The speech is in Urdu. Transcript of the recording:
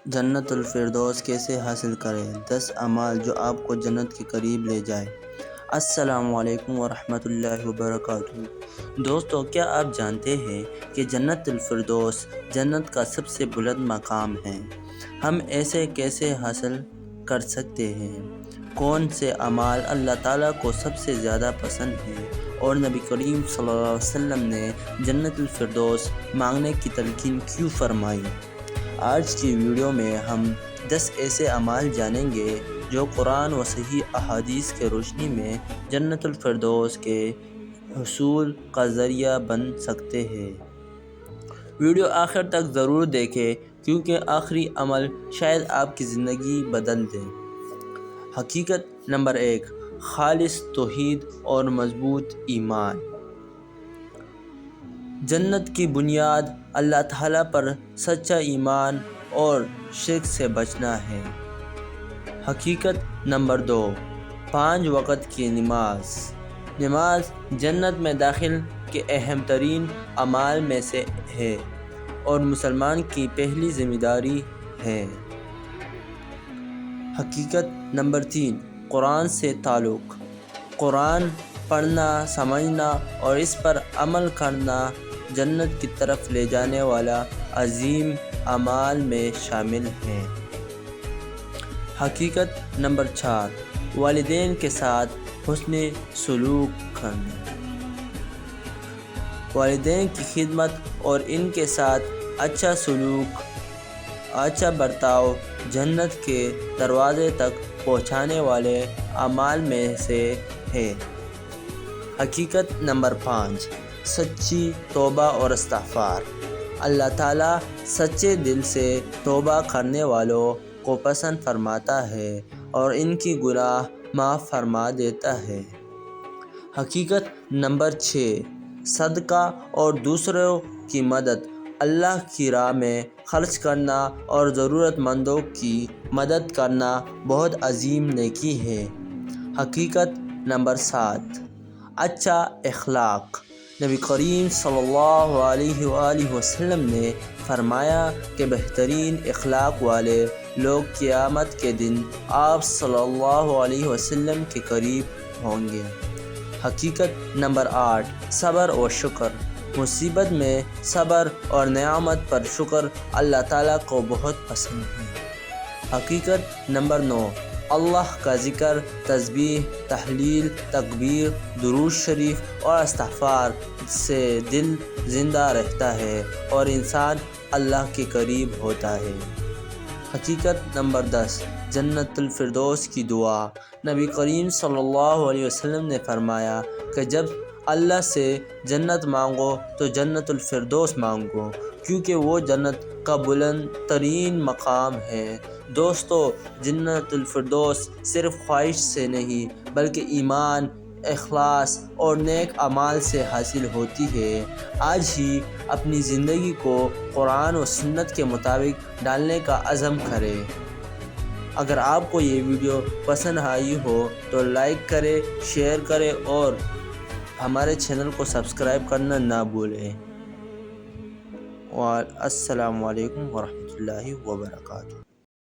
جنت الفردوس کیسے حاصل کریں؟ 10 اعمال جو آپ کو جنت کے قریب لے جائے۔ السلام علیکم ورحمۃ اللہ وبرکاتہ۔ دوستو، کیا آپ جانتے ہیں کہ جنت الفردوس جنت کا سب سے بلند مقام ہے؟ ہم ایسے کیسے حاصل کر سکتے ہیں؟ کون سے اعمال اللہ تعالیٰ کو سب سے زیادہ پسند ہیں؟ اور نبی کریم صلی اللہ علیہ وسلم نے جنت الفردوس مانگنے کی تلقین کیوں فرمائی؟ آج کی ویڈیو میں ہم 10 ایسے اعمال جانیں گے جو قرآن و صحیح احادیث کے روشنی میں جنت الفردوس کے حصول کا ذریعہ بن سکتے ہیں۔ ویڈیو آخر تک ضرور دیکھیں کیونکہ آخری عمل شاید آپ کی زندگی بدل دے۔ حقیقت نمبر 1، خالص توحید اور مضبوط ایمان۔ جنت کی بنیاد اللہ تعالیٰ پر سچا ایمان اور شرک سے بچنا ہے۔ حقیقت نمبر 2، 5 وقت کی نماز۔ نماز جنت میں داخل کے اہم ترین اعمال میں سے ہے اور مسلمان کی پہلی ذمہ داری ہے۔ حقیقت نمبر 3، قرآن سے تعلق۔ قرآن پڑھنا، سمجھنا اور اس پر عمل کرنا جنت کی طرف لے جانے والا عظیم اعمال میں شامل ہے۔ حقیقت نمبر 4، والدین کے ساتھ حسن سلوک کرنا۔ والدین کی خدمت اور ان کے ساتھ اچھا سلوک، اچھا برتاؤ جنت کے دروازے تک پہنچانے والے اعمال میں سے ہے۔ حقیقت نمبر 5، سچی توبہ اور استغفار۔ اللہ تعالیٰ سچے دل سے توبہ کرنے والوں کو پسند فرماتا ہے اور ان کی گناہ معاف فرما دیتا ہے۔ حقیقت نمبر 6، صدقہ اور دوسروں کی مدد۔ اللہ کی راہ میں خرچ کرنا اور ضرورت مندوں کی مدد کرنا بہت عظیم نیکی ہے۔ حقیقت نمبر 7، اچھا اخلاق۔ نبی کریم صلی اللہ علیہ وآلہ وسلم نے فرمایا کہ بہترین اخلاق والے لوگ قیامت کے دن آپ صلی اللہ علیہ وسلم کے قریب ہوں گے۔ حقیقت نمبر 8، صبر و شکر۔ مصیبت میں صبر اور نعمت پر شکر اللہ تعالیٰ کو بہت پسند ہے۔ حقیقت نمبر 9، اللہ کا ذکر، تسبیح، تحلیل، تکبیر، درود شریف اور استغفار سے دل زندہ رہتا ہے اور انسان اللہ کے قریب ہوتا ہے۔ حقیقت نمبر 10، جنت الفردوس کی دعا۔ نبی کریم صلی اللہ علیہ وسلم نے فرمایا کہ جب اللہ سے جنت مانگو تو جنت الفردوس مانگو کیونکہ وہ جنت کا بلند ترین مقام ہے۔ دوستو، جنت الفردوس صرف خواہش سے نہیں بلکہ ایمان، اخلاص اور نیک اعمال سے حاصل ہوتی ہے۔ آج ہی اپنی زندگی کو قرآن و سنت کے مطابق ڈالنے کا عزم کریں۔ اگر آپ کو یہ ویڈیو پسند آئی ہو تو لائک کریں، شیئر کریں اور ہمارے چینل کو سبسکرائب کرنا نہ بھولیں۔ السلام علیکم ورحمۃ اللہ وبرکاتہ۔